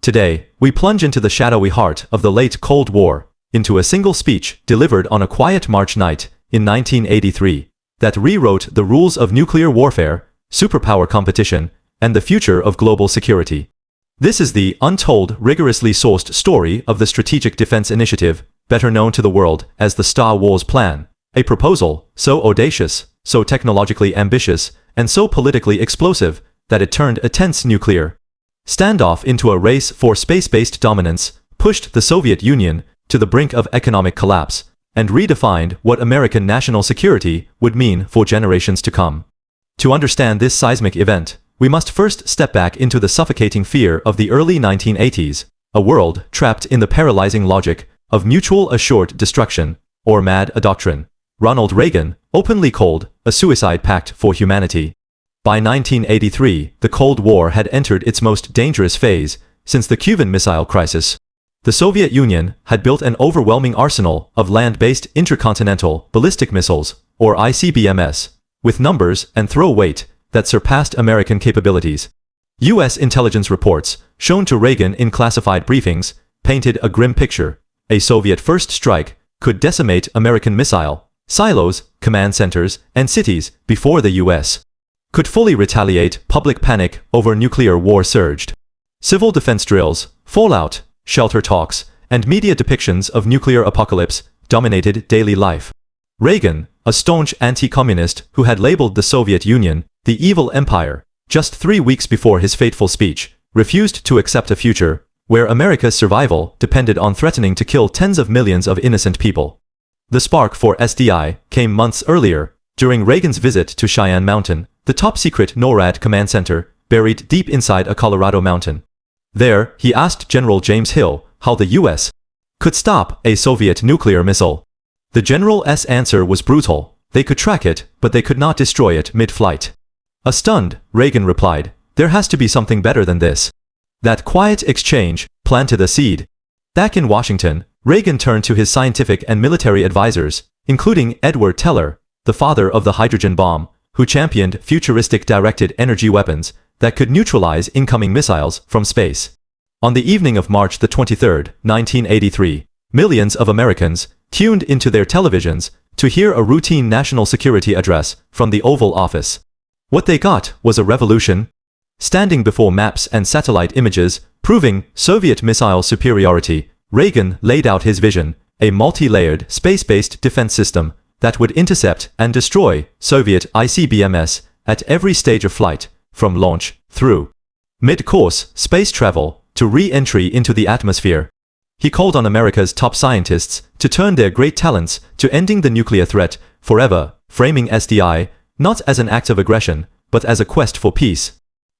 Today, we plunge into the shadowy heart of the late Cold War, into a single speech delivered on a quiet March night in 1983 that rewrote the rules of nuclear warfare, superpower competition, and the future of global security. This is the untold, rigorously sourced story of the Strategic Defense Initiative, better known to the world as the Star Wars Plan, a proposal so audacious, so technologically ambitious, and so politically explosive that it turned a tense nuclear standoff into a race for space-based dominance, pushed the Soviet Union to the brink of economic collapse, and redefined what American national security would mean for generations to come. To understand this seismic event, we must first step back into the suffocating fear of the early 1980s, a world trapped in the paralyzing logic of mutual assured destruction, or MAD, a doctrine Ronald Reagan openly called a suicide pact for humanity. By 1983, the Cold War had entered its most dangerous phase since the Cuban Missile Crisis. The Soviet Union had built an overwhelming arsenal of land-based intercontinental ballistic missiles, or ICBMs, with numbers and throw weight that surpassed American capabilities. U.S. intelligence reports, shown to Reagan in classified briefings, painted a grim picture. A Soviet first strike could decimate American missile silos, command centers, and cities before the U.S. could fully retaliate. Public panic over nuclear war surged. Civil defense drills, fallout, shelter talks, and media depictions of nuclear apocalypse dominated daily life. Reagan, a staunch anti-communist who had labeled the Soviet Union the evil empire, just 3 weeks before his fateful speech, refused to accept a future where America's survival depended on threatening to kill tens of millions of innocent people. The spark for SDI came months earlier, during Reagan's visit to Cheyenne Mountain, the top-secret NORAD command center buried deep inside a Colorado mountain. There, he asked General James Hill how the U.S. could stop a Soviet nuclear missile. The general's answer was brutal. They could track it, but they could not destroy it mid-flight. A stunned Reagan replied, "There has to be something better than this." That quiet exchange planted a seed. Back in Washington, Reagan turned to his scientific and military advisors, including Edward Teller, the father of the hydrogen bomb, who championed futuristic directed energy weapons that could neutralize incoming missiles from space. On the evening of March 23, 1983, millions of Americans tuned into their televisions to hear a routine national security address from the Oval Office. What they got was a revolution. Standing before maps and satellite images proving Soviet missile superiority, Reagan laid out his vision, a multi-layered space-based defense system that would intercept and destroy Soviet ICBMs at every stage of flight, from launch through mid-course space travel to re-entry into the atmosphere. He called on America's top scientists to turn their great talents to ending the nuclear threat forever, framing SDI not as an act of aggression, but as a quest for peace.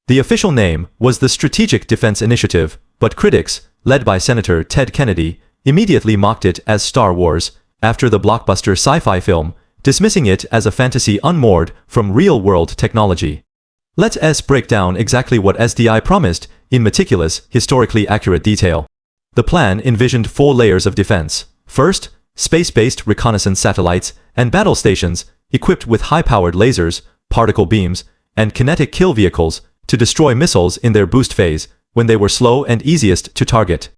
The official name was the Strategic Defense Initiative, but critics, led by Senator Ted Kennedy, immediately mocked it as Star Wars, after the blockbuster sci-fi film, dismissing it as a fantasy unmoored from real-world technology. Let us break down exactly what SDI promised in meticulous, historically accurate detail. The plan envisioned 4 layers of defense. First, space-based reconnaissance satellites and battle stations equipped with high-powered lasers, particle beams, and kinetic kill vehicles to destroy missiles in their boost phase when they were slow and easiest to target.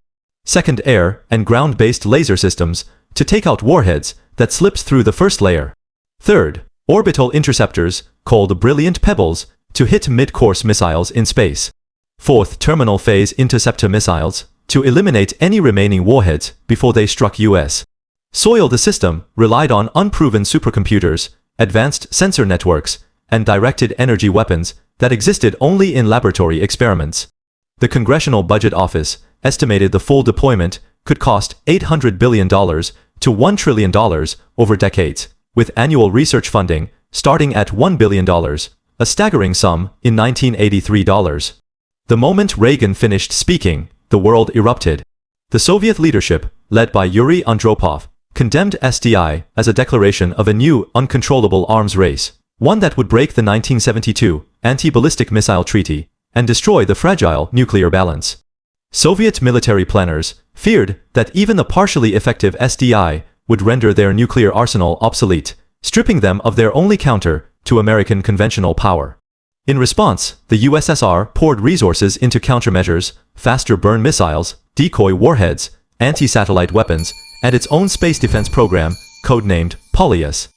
Second, air and ground-based laser systems to take out warheads that slipped through the first layer. Third, orbital interceptors, called brilliant pebbles, to hit mid-course missiles in space. Fourth, terminal phase interceptor missiles, to eliminate any remaining warheads before they struck U.S. soil. The system relied on unproven supercomputers, advanced sensor networks, and directed energy weapons that existed only in laboratory experiments. The Congressional Budget Office estimated the full deployment could cost $800 billion to $1 trillion over decades, with annual research funding starting at $1 billion, a staggering sum in 1983 dollars. The moment Reagan finished speaking, the world erupted. The Soviet leadership, led by Yuri Andropov, condemned SDI as a declaration of a new, uncontrollable arms race, one that would break the 1972 anti-ballistic missile treaty and destroy the fragile nuclear balance. Soviet military planners feared that even the partially effective SDI would render their nuclear arsenal obsolete, stripping them of their only counter to American conventional power. In response, the USSR poured resources into countermeasures, faster burn missiles, decoy warheads, anti-satellite weapons, and its own space defense program, codenamed Polyus.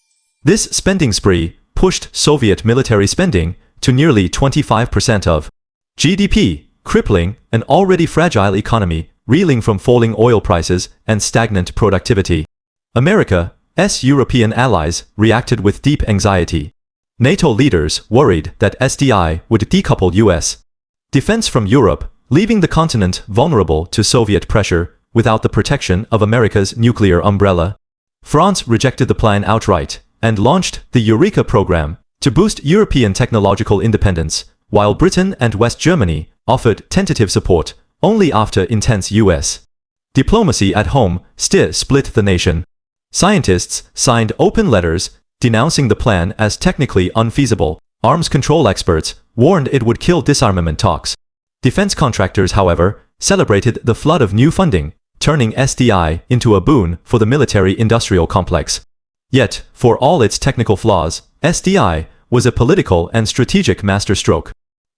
This spending spree pushed Soviet military spending to nearly 25% of GDP, crippling an already fragile economy reeling from falling oil prices and stagnant productivity. America's European allies reacted with deep anxiety. NATO leaders worried that SDI would decouple US defense from Europe, leaving the continent vulnerable to Soviet pressure without the protection of America's nuclear umbrella. France rejected the plan outright and launched the Eureka program to boost European technological independence, while Britain and West Germany offered tentative support only after intense US diplomacy at home still split the nation. Scientists signed open letters denouncing the plan as technically unfeasible. Arms control experts warned it would kill disarmament talks. Defense contractors, however, celebrated the flood of new funding, turning SDI into a boon for the military-industrial complex. Yet, for all its technical flaws, SDI was a political and strategic masterstroke.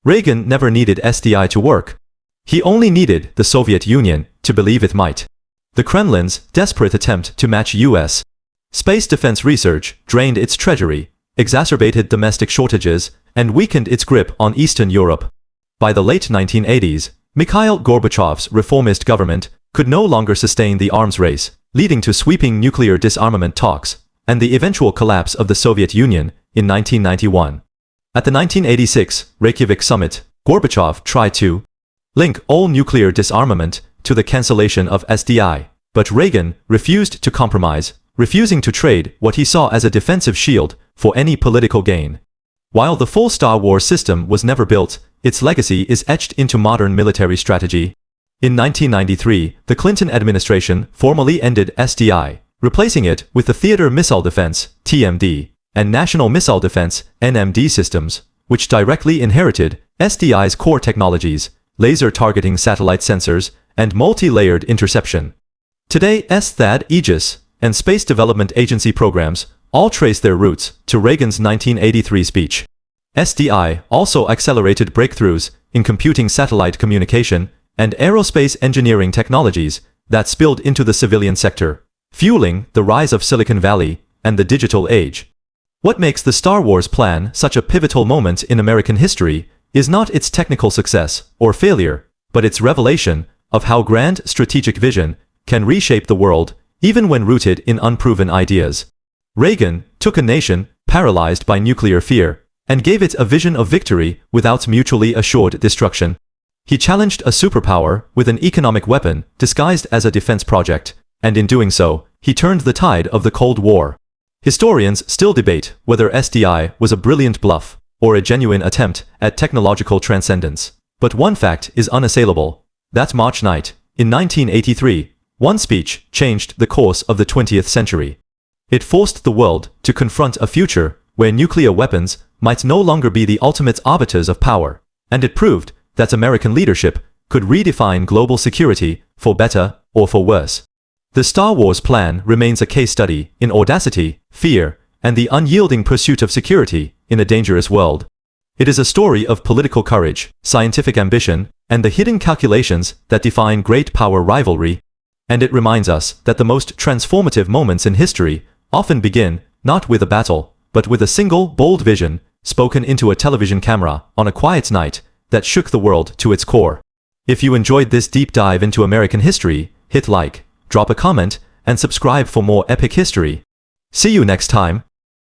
Reagan never needed SDI to work. He only needed the Soviet Union to believe it might. The Kremlin's desperate attempt to match US space defense research drained its treasury, exacerbated domestic shortages, and weakened its grip on Eastern Europe. By the late 1980s, Mikhail Gorbachev's reformist government could no longer sustain the arms race, leading to sweeping nuclear disarmament talks and the eventual collapse of the Soviet Union in 1991. At the 1986 Reykjavik summit, Gorbachev tried to link all nuclear disarmament to the cancellation of SDI, but Reagan refused to compromise, refusing to trade what he saw as a defensive shield for any political gain. While the full Star Wars system was never built, its legacy is etched into modern military strategy. In 1993, the Clinton administration formally ended SDI, replacing it with the Theater Missile Defense (TMD) and National Missile Defense (NMD) systems, which directly inherited SDI's core technologies, laser targeting satellite sensors, and multi-layered interception. Today, THAAD, Aegis, and Space Development Agency programs all trace their roots to Reagan's 1983 speech. SDI also accelerated breakthroughs in computing satellite communication and aerospace engineering technologies that spilled into the civilian sector, fueling the rise of Silicon Valley and the digital age. What makes the Star Wars plan such a pivotal moment in American history is not its technical success or failure, but its revelation of how grand strategic vision can reshape the world even when rooted in unproven ideas. Reagan took a nation paralyzed by nuclear fear and gave it a vision of victory without mutually assured destruction. He challenged a superpower with an economic weapon disguised as a defense project, and in doing so, he turned the tide of the Cold War. Historians still debate whether SDI was a brilliant bluff or a genuine attempt at technological transcendence. But one fact is unassailable. That March night, in 1983, one speech changed the course of the 20th century. It forced the world to confront a future where nuclear weapons might no longer be the ultimate arbiters of power, and it proved that American leadership could redefine global security for better or for worse. The Star Wars plan remains a case study in audacity, fear, and the unyielding pursuit of security in a dangerous world. It is a story of political courage, scientific ambition, and the hidden calculations that define great power rivalry. And it reminds us that the most transformative moments in history often begin not with a battle, but with a single, bold vision spoken into a television camera on a quiet night that shook the world to its core. If you enjoyed this deep dive into American history, hit like, drop a comment, and subscribe for more epic history. See you next time.